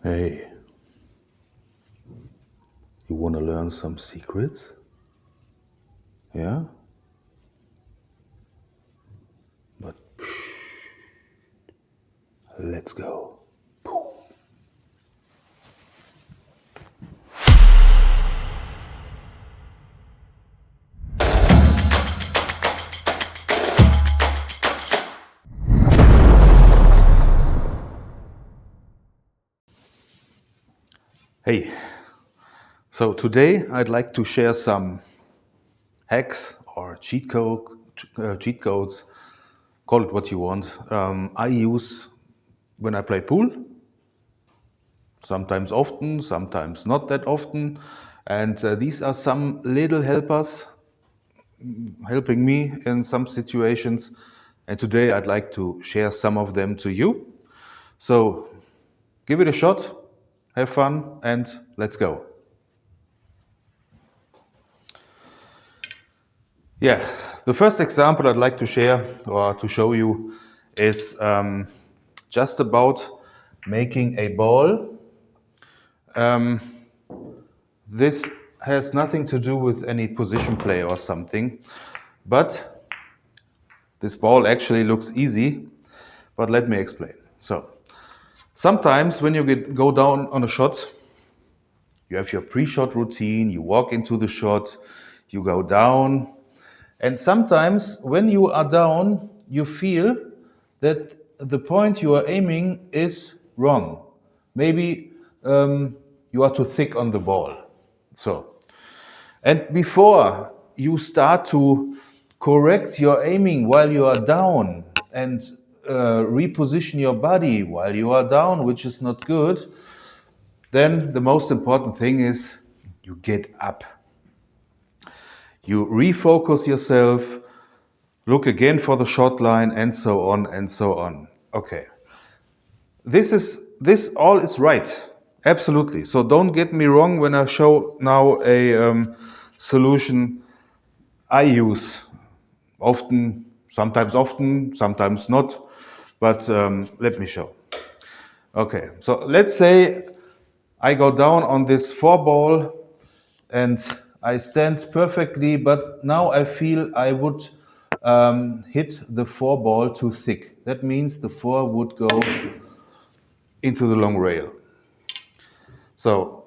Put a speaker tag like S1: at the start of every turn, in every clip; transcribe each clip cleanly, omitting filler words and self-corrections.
S1: Hey, you want to learn some secrets? Yeah? But let's go. Hey, so today I'd like to share some hacks or cheat codes, call it what you want. I use when I play pool, sometimes often, sometimes not that often. And these are some little helpers helping me in some situations. And today I'd like to share some of them to you. So give it a shot, have fun, and let's go. Yeah, the first example I'd like to share or to show you is just about making a ball. This has nothing to do with any position play or something, but this ball actually looks easy, but let me explain. So, sometimes when you go down on a shot, you have your pre-shot routine, you walk into the shot, you go down, and sometimes when you are down, you feel that the point you are aiming is wrong. Maybe you are too thick on the ball. And before you start to correct your aiming while you are down and reposition your body while you are down, which is not good, then the most important thing is you get up. You refocus yourself, look again for the shot line, and so on and so on. Okay. This all is right. Absolutely. So don't get me wrong when I show now a solution I use often, sometimes not, but let me show. Okay, so let's say I go down on this 4 ball and I stand perfectly, but now I feel I would hit the 4 ball too thick. That means the 4 would go into the long rail. So,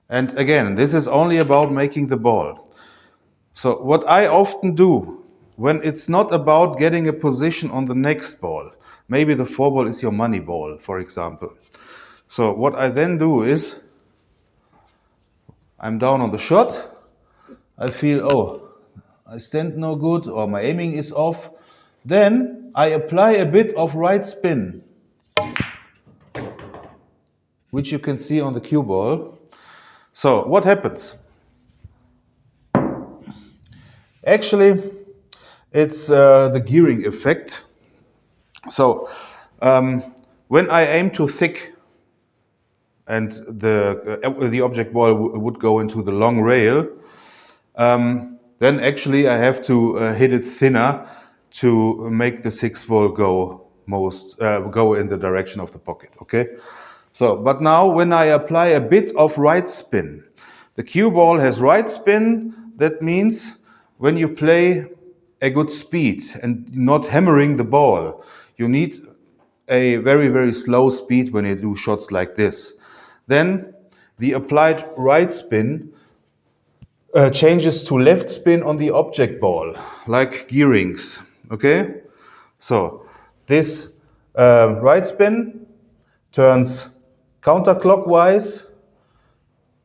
S1: and again, this is only about making the ball. So what I often do when it's not about getting a position on the next ball, maybe the 4 ball is your money ball, for example. So what I then do is I'm down on the shot. I feel, oh, I stand no good or my aiming is off. Then I apply a bit of right spin, which you can see on the cue ball. So what happens? Actually, it's the gearing effect. So when I aim too thick and the object ball would go into the long rail, then actually I have to hit it thinner to make the 6 ball go in the direction of the pocket. Okay. So, but now when I apply a bit of right spin, the cue ball has right spin. That means when you play a good speed and not hammering the ball, you need a very, very slow speed when you do shots like this. Then the applied right spin changes to left spin on the object ball, like gearings. Okay? So this right spin turns counterclockwise.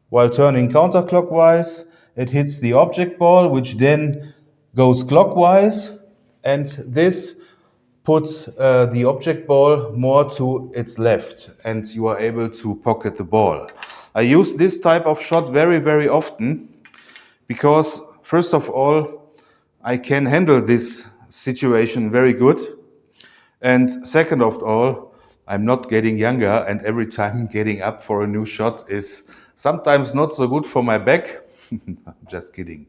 S1: While turning counterclockwise, it hits the object ball, which then goes clockwise, and this puts the object ball more to its left, and you are able to pocket the ball. I use this type of shot very, very often because, first of all, I can handle this situation very good, and second of all, I'm not getting younger, and every time getting up for a new shot is sometimes not so good for my back. Just kidding.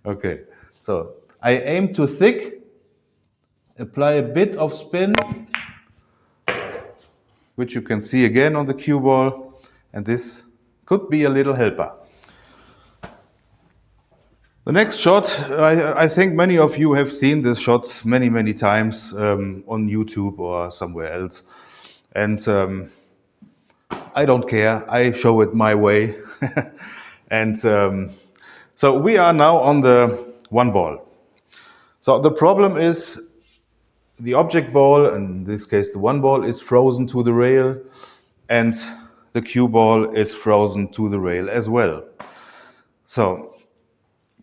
S1: Okay, so I aim too thick, apply a bit of spin, which you can see again on the cue ball, and this could be a little helper. The next shot, I think many of you have seen this shot many times on YouTube or somewhere else. And I don't care, I show it my way. And so we are now on the one ball. So the problem is the object ball, in this case the one ball, is frozen to the rail, and the cue ball is frozen to the rail as well. So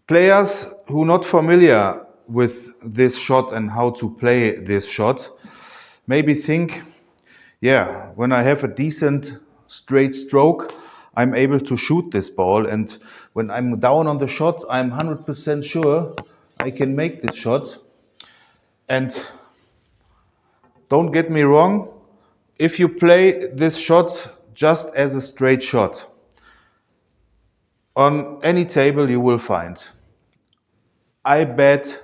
S1: players who are not familiar with this shot and how to play this shot maybe think, yeah, when I have a decent straight stroke, I'm able to shoot this ball, and when I'm down on the shot, I'm 100% sure I can make this shot. And don't get me wrong, if you play this shot just as a straight shot, on any table you will find, I bet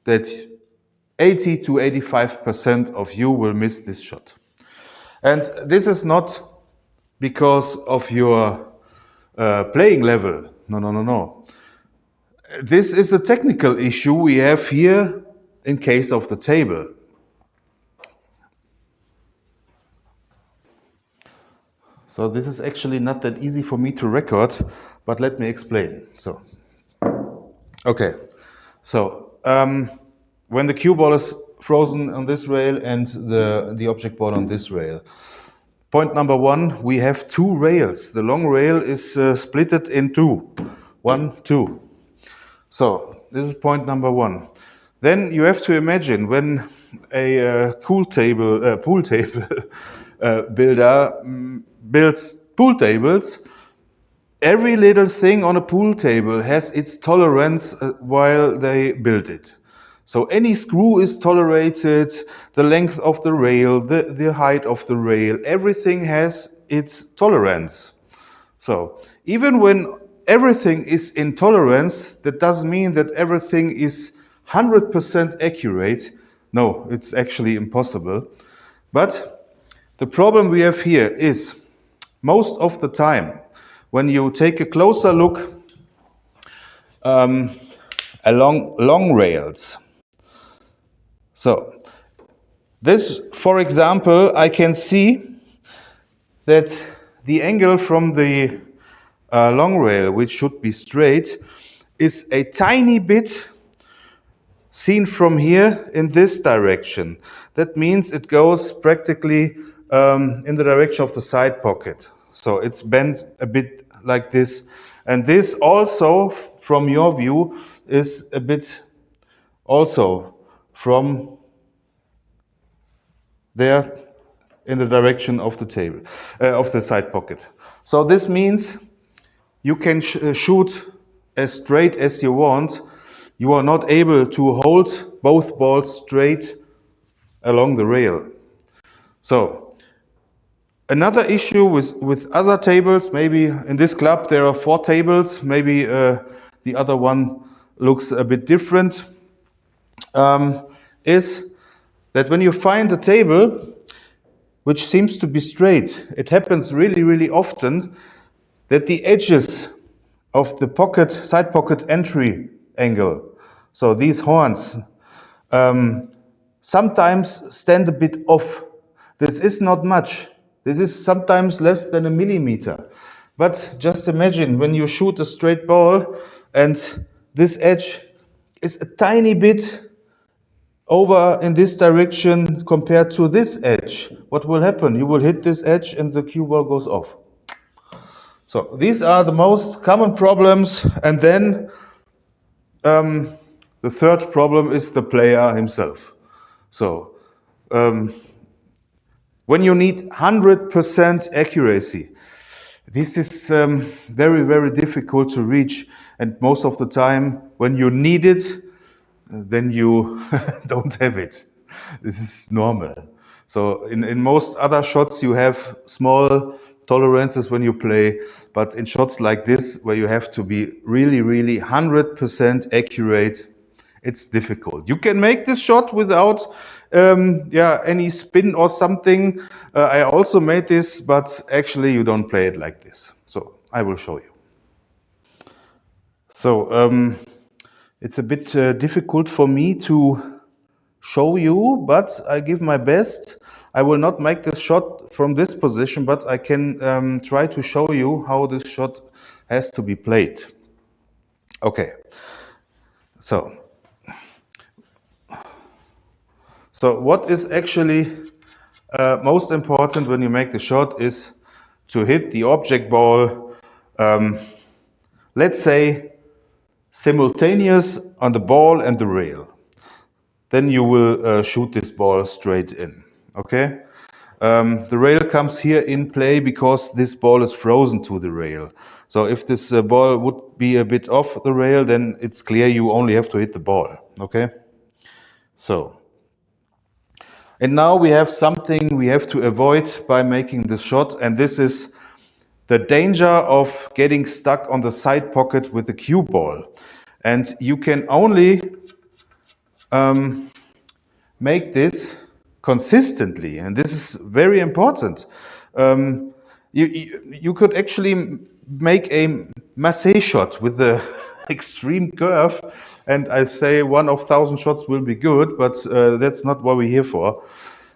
S1: that 80 to 85% of you will miss this shot. And this is not because of your playing level. No. This is a technical issue we have here in case of the table. So this is actually not that easy for me to record, but let me explain. Okay, so when the cue ball is frozen on this rail and the object ball on this rail, point number one, we have two rails. The long rail is splitted in two. 1, 2. So this is point number one. Then you have to imagine when a pool table builder builds pool tables, every little thing on a pool table has its tolerance while they build it. So any screw is tolerated, the length of the rail, the height of the rail, everything has its tolerance. So even when everything is in tolerance, that doesn't mean that everything is 100% accurate. No, it's actually impossible. But the problem we have here is most of the time, when you take a closer look along long rails. So this, for example, I can see that the angle from the long rail, which should be straight, is a tiny bit seen from here in this direction. That means it goes practically in the direction of the side pocket. So it's bent a bit like this. And this also, from your view, is a bit also from there in the direction of the table, of the side pocket. So this means you can shoot as straight as you want. You are not able to hold both balls straight along the rail. So another issue with other tables, maybe in this club there are 4 tables, maybe the other one looks a bit different, is that when you find a table which seems to be straight, it happens really often that the edges of the pocket, side pocket entry angle, so these horns, sometimes stand a bit off. This is not much. This is sometimes less than a millimeter. But just imagine when you shoot a straight ball and this edge is a tiny bit over in this direction compared to this edge. What will happen? You will hit this edge and the cue ball goes off. So these are the most common problems. And then the third problem is the player himself. So when you need 100% accuracy, this is very difficult to reach. And most of the time, when you need it, then you don't have it. This is normal. So in most other shots, you have small tolerances when you play, but in shots like this, where you have to be really 100% accurate, it's difficult. You can make this shot without yeah, any spin or something. I also made this, but actually you don't play it like this. So I will show you. So it's a bit difficult for me to show you, but I give my best. I will not make this shot from this position, but I can try to show you how this shot has to be played. Okay, so what is actually most important when you make the shot is to hit the object ball, let's say simultaneous on the ball and the rail. Then you will shoot this ball straight in, okay? The rail comes here in play because this ball is frozen to the rail. So if this ball would be a bit off the rail, then it's clear you only have to hit the ball, okay? So, and now we have something we have to avoid by making this shot, and this is the danger of getting stuck on the side pocket with the cue ball. And you can only make this consistently, and this is very important. You could actually make a massé shot with the extreme curve, and I say 1 of 1,000 shots will be good, but that's not what we're here for.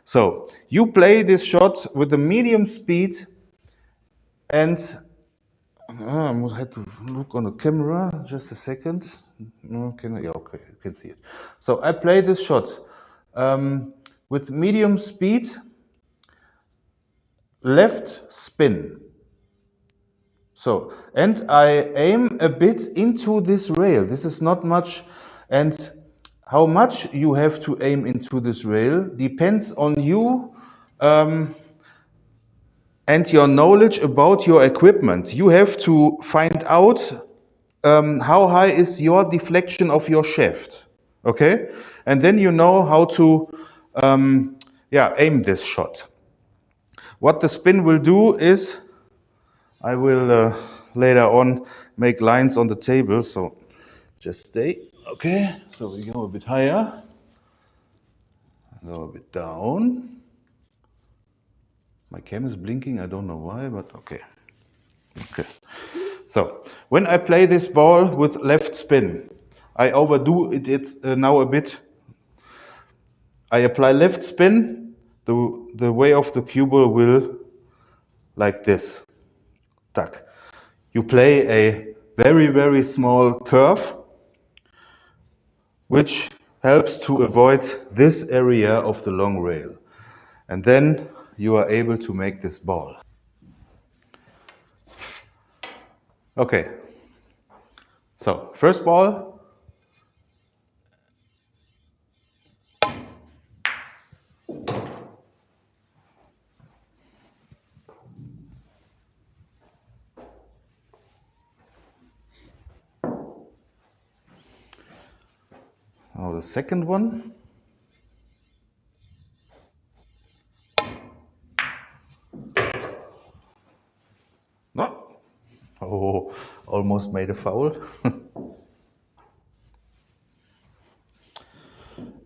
S1: So you play this shot with a medium speed, and I had to look on the camera just a second. Yeah, okay, you can see it. So I play this shot with medium speed, left spin. So, and I aim a bit into this rail. This is not much, and how much you have to aim into this rail depends on you and your knowledge about your equipment. You have to find out how high is your deflection of your shaft, okay? And then you know how to aim this shot. What the spin will do is, I will later on make lines on the table, so just stay, okay? So we go a bit higher, go a bit down. My cam is blinking, I don't know why, but okay. Okay. So when I play this ball with left spin, I overdo it now a bit. I apply left spin, the way of the cue ball will like this. Tack. You play a very, very small curve, which helps to avoid this area of the long rail. And then you are able to make this ball. Okay. So first ball. Now the second one. No. Oh, almost made a foul.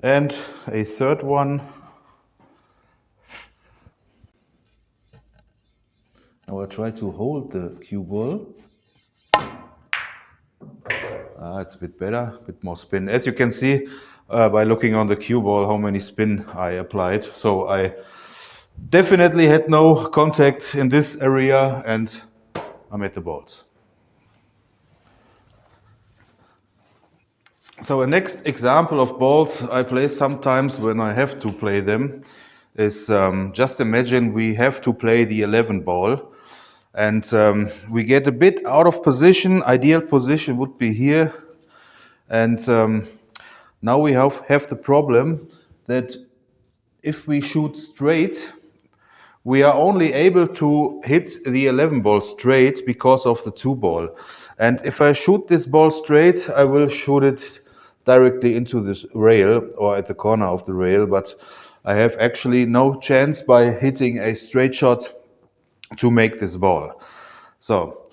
S1: And a third one. Now I try to hold the cue ball. It's a bit better, a bit more spin. As you can see by looking on the cue ball how many spin I applied. So I definitely had no contact in this area and I made the balls. So a next example of balls I play sometimes when I have to play them is just imagine we have to play the 11 ball and we get a bit out of position. Ideal position would be here. And now we have the problem that if we shoot straight, we are only able to hit the 11 ball straight because of the 2 ball. And if I shoot this ball straight, I will shoot it directly into this rail or at the corner of the rail, but I have actually no chance by hitting a straight shot to make this ball. So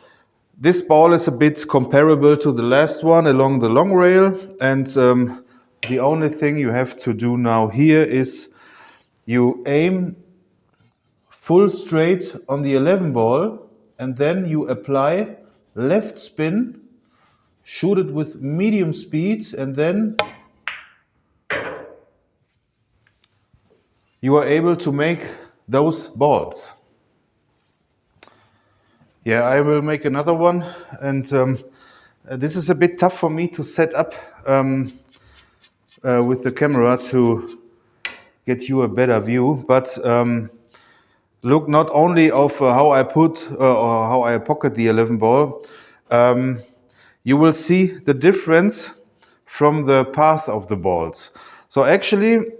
S1: this ball is a bit comparable to the last one along the long rail, and the only thing you have to do now here is you aim full straight on the 11 ball and then you apply left spin, shoot it with medium speed, and then you are able to make those balls. Yeah, I will make another one, and this is a bit tough for me to set up with the camera to get you a better view, but look not only of how I put or how I pocket the 11 ball, you will see the difference from the path of the balls. So actually,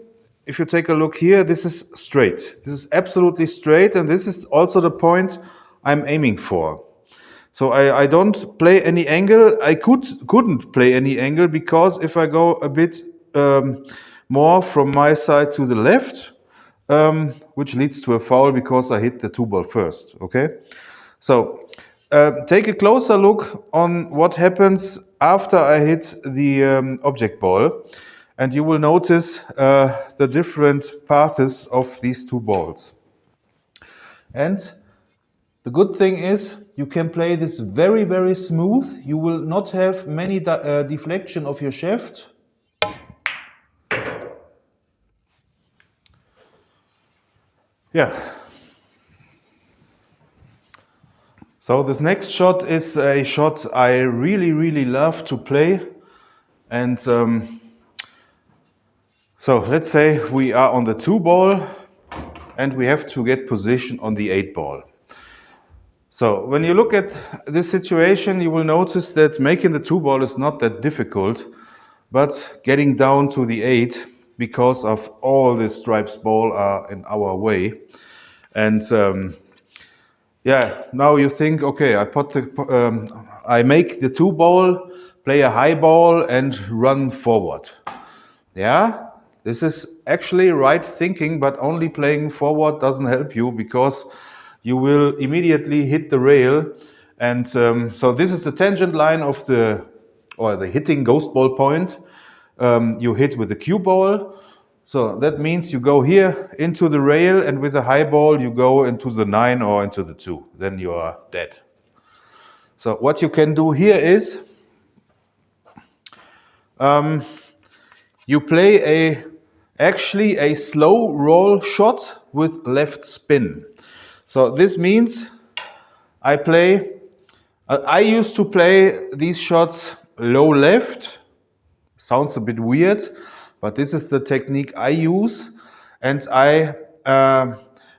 S1: if you take a look here, this is straight. This is absolutely straight, and this is also the point I'm aiming for. So I don't play any angle. I couldn't play any angle because if I go a bit more from my side to the left, which leads to a foul because I hit the 2 ball first, okay? So take a closer look on what happens after I hit the object ball, and you will notice the different paths of these 2 balls. And the good thing is you can play this very, very smooth. You will not have many deflection of your shaft. Yeah. So this next shot is a shot I really, really love to play. And so let's say we are on the 2 ball and we have to get position on the 8 ball. So when you look at this situation, you will notice that making the 2 ball is not that difficult, but getting down to the 8 because of all the stripes ball are in our way. And yeah, now you think, okay, I make the 2 ball, play a high ball and run forward. Yeah, this is actually right thinking, but only playing forward doesn't help you because you will immediately hit the rail. And so this is the tangent line of the hitting ghost ball point. You hit with the cue ball. So that means you go here into the rail, and with the high ball you go into the 9 or into the 2. Then you are dead. So what you can do here is you play actually a slow roll shot with left spin. So this means I used to play these shots low left. Sounds a bit weird, but this is the technique I use. And I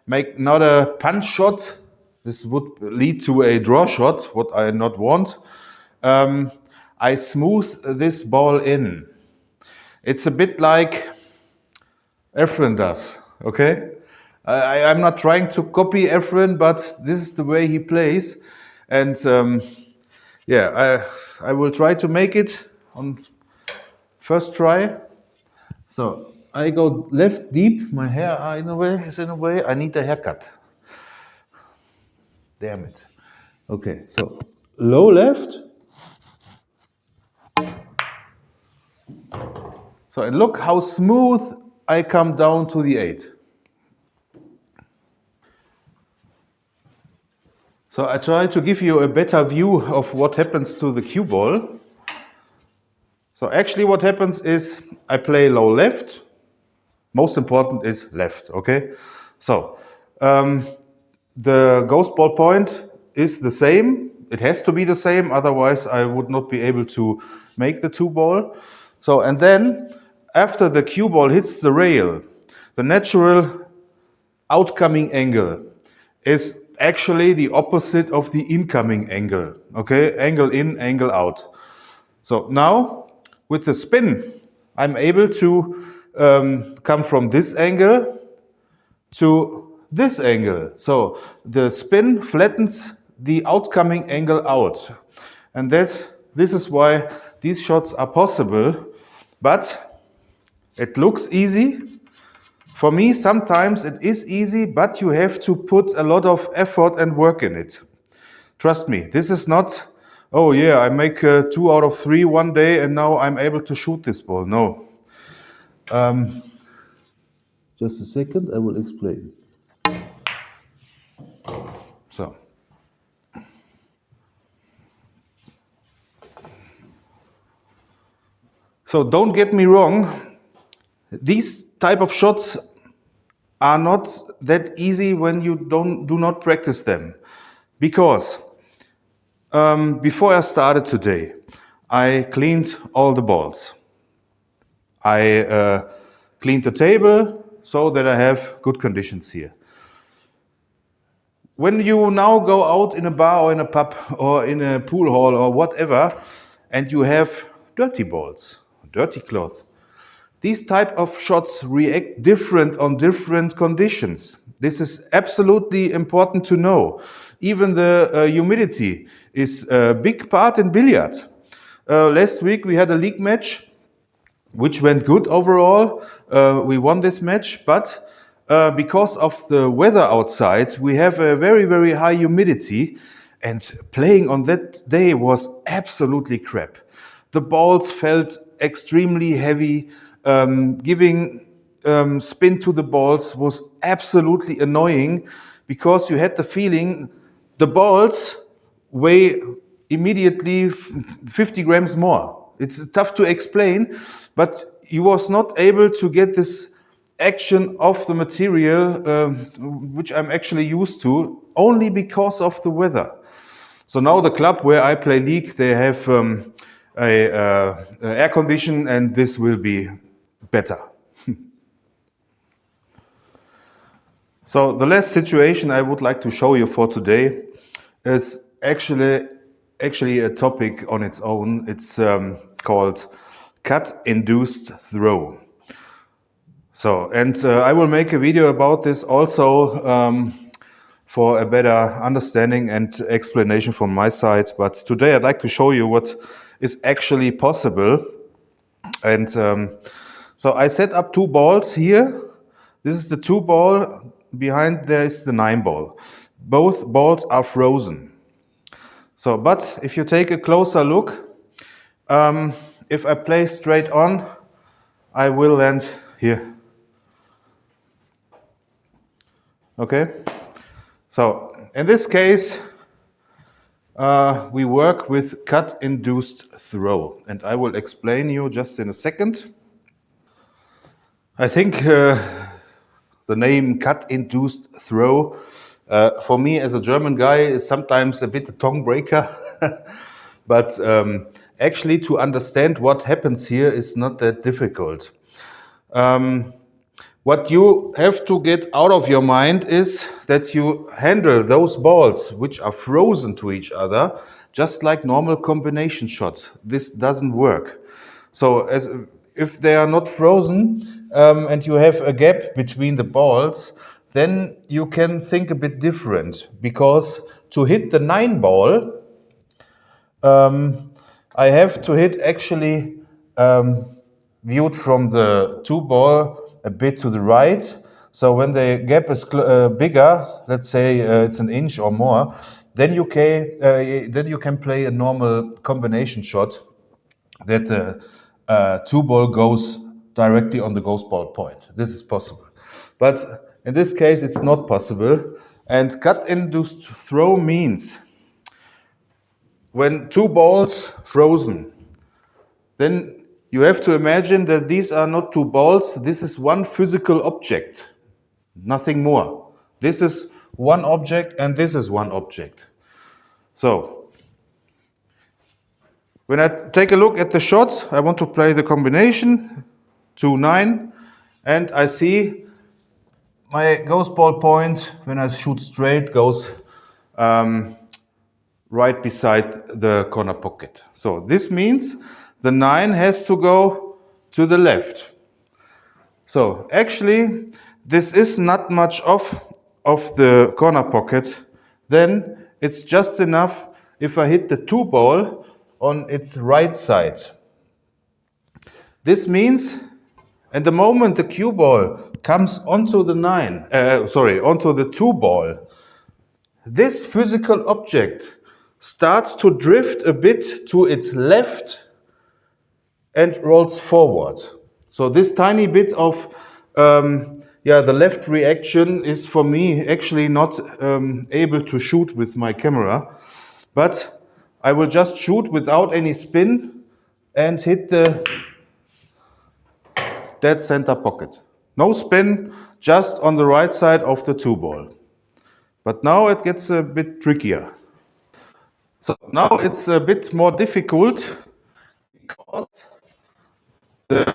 S1: make not a punch shot. This would lead to a draw shot, what I not want. I smooth this ball in. It's a bit like Efren does, okay? I'm not trying to copy Efren, but this is the way he plays. And yeah, I will try to make it on first try. So I go left deep. My hair is in a way. I need a haircut. Damn it. Okay, so low left. So and look how smooth I come down to the 8. So I try to give you a better view of what happens to the cue ball. So actually what happens is I play low left. Most important is left, okay? So the ghost ball point is the same. It has to be the same, otherwise I would not be able to make the 2 ball. So and then after the cue ball hits the rail, the natural outcoming angle is actually the opposite of the incoming angle, okay? Angle in, angle out. So now with the spin, I'm able to come from this angle to this angle. So the spin flattens the outcoming angle out. And this is why these shots are possible, but it looks easy. For me, sometimes it is easy, but you have to put a lot of effort and work in it. Trust me, this is not, oh yeah, I make 2 out of 3 one day and now I'm able to shoot this ball. No, Just a second, I will explain. So. So don't get me wrong, these type of shots are not that easy when you do not practice them. Because before I started today, I cleaned all the balls. I cleaned the table so that I have good conditions here. When you now go out in a bar or in a pub or in a pool hall or whatever, and you have dirty balls, dirty cloth, these type of shots react different on different conditions. This is absolutely important to know. Even the humidity is a big part in billiards. Last week we had a league match, which went good overall. We won this match, but because of the weather outside, we have a very, very high humidity, and playing on that day was absolutely crap. The balls felt extremely heavy. Giving spin to the balls was absolutely annoying because you had the feeling the balls weigh immediately 50 grams more. It's tough to explain, but you was not able to get this action of the material, which I'm actually used to, only because of the weather. So now the club where I play league, they have a air condition, and this will be better. So the last situation I would like to show you for today is actually a topic on its own. It's called Cut Induced Throw. So, and I will make a video about this also for a better understanding and explanation from my side. But today I'd like to show you what is actually possible. And so I set up two balls here. This is the 2 ball, behind there is the 9 ball. Both balls are frozen. So, but if you take a closer look, if I play straight on, I will land here. Okay? So, in this case, we work with Cut Induced Throw, and I will explain you just in a second. I think the name Cut Induced Throw, for me as a German guy, is sometimes a bit a tongue breaker. But actually to understand what happens here is not that difficult. What you have to get out of your mind is that you handle those balls which are frozen to each other just like normal combination shots. This doesn't work. So as if they are not frozen and you have a gap between the balls, then you can think a bit different, because to hit the 9 ball, I have to hit actually viewed from the 2 ball a bit to the right. So when the gap is bigger, let's say it's an inch or more, then you can play a normal combination shot that the 2 ball goes directly on the ghost ball point. This is possible. But in this case, it's not possible. And cut induced throw means when 2 balls frozen, then you have to imagine that these are not 2 balls. This is one physical object, nothing more. This is one object and this is one object. So when I take a look at the shots, I want to play the combination 2-9, and I see my ghost ball point when I shoot straight goes right beside the corner pocket. So this means the 9 has to go to the left. So actually this is not much off of the corner pocket. Then it's just enough if I hit the 2 ball on its right side. This means, at the moment the cue ball comes onto the onto the 2 ball, this physical object starts to drift a bit to its left and rolls forward. So this tiny bit of the left reaction is for me actually not able to shoot with my camera, but I will just shoot without any spin and hit the dead center pocket. No spin, just on the right side of the 2 ball. But now it gets a bit trickier. So now it's a bit more difficult because the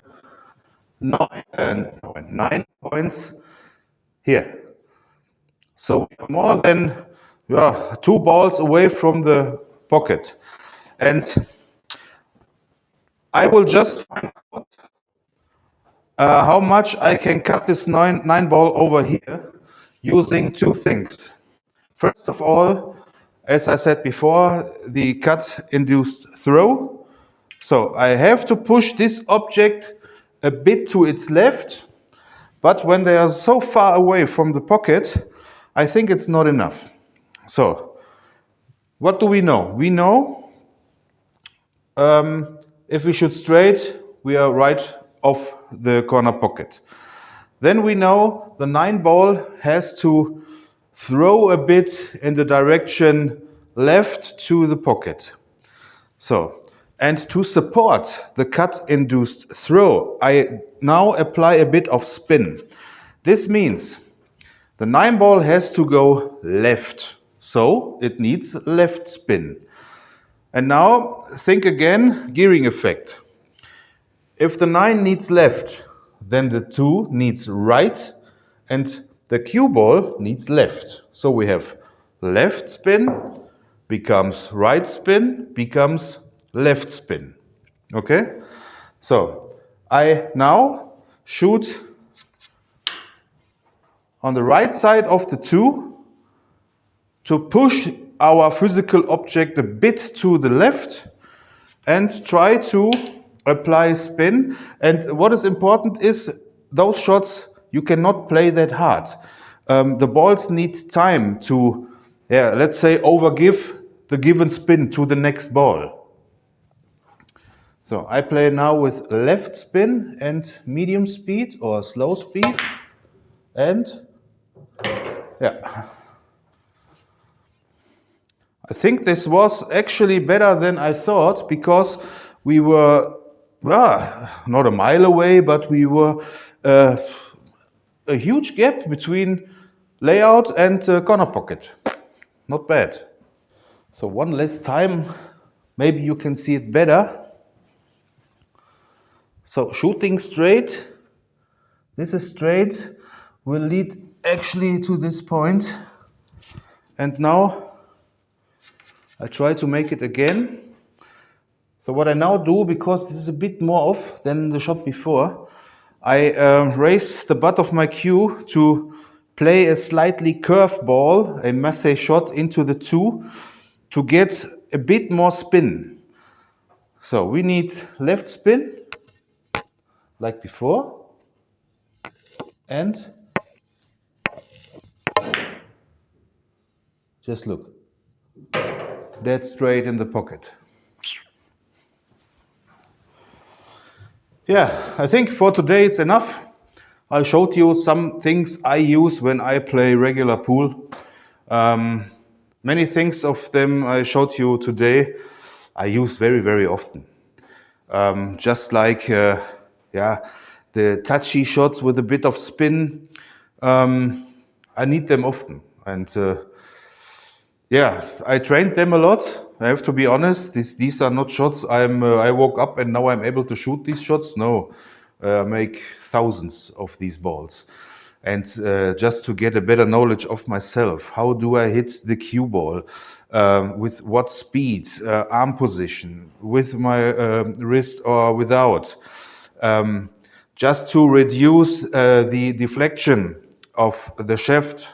S1: 9 points here. So we are more than 2 balls away from the pocket. And I will just find out how much I can cut this 9 ball over here using 2 things. First of all, as I said before, the cut induced throw. So I have to push this object a bit to its left, but when they are so far away from the pocket, I think it's not enough. So what do we know? We know if we shoot straight, we are right off the corner pocket. Then we know the 9 ball has to throw a bit in the direction left to the pocket. So, and to support the cut-induced throw, I now apply a bit of spin. This means the 9 ball has to go left, so it needs left spin. And now think again, gearing effect. If the 9 needs left, then the 2 needs right, and the cue ball needs left. So we have left spin becomes right spin becomes left spin. Okay? So I now shoot on the right side of the 2 to push our physical object a bit to the left and try to apply spin. And what is important is those shots you cannot play that hard. The balls need time to, let's say, overgive the given spin to the next ball. So I play now with left spin and medium speed or slow speed, and I think this was actually better than I thought, because we were not a mile away, but we were a huge gap between layout and corner pocket. Not bad. So one less time, maybe you can see it better. So shooting straight, this is straight, will lead actually to this point. And now I try to make it again. So what I now do, because this is a bit more off than the shot before, I raise the butt of my cue to play a slightly curved ball, a masse shot into the 2 to get a bit more spin. So we need left spin, like before, and just look, dead straight in the pocket. Yeah, I think for today it's enough. I showed you some things I use when I play regular pool. Many things of them I showed you today I use very, very often. Just like the touchy shots with a bit of spin, I need them often. And I trained them a lot. I have to be honest. These are not shots I woke up and now I'm able to shoot these shots. No, I make thousands of these balls. And just to get a better knowledge of myself, how do I hit the cue ball? With what speed, arm position, with my wrist or without. Just to reduce the deflection of the shaft,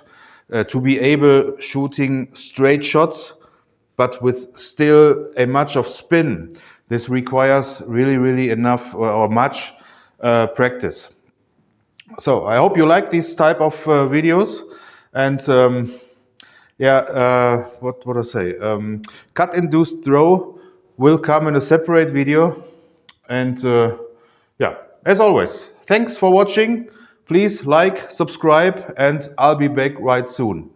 S1: to be able shooting straight shots, but with still a much of spin. This requires really, really enough or much practice. So I hope you like these type of videos, and what I say? Cut induced throw will come in a separate video, and As always, thanks for watching. Please like, subscribe, and I'll be back right soon.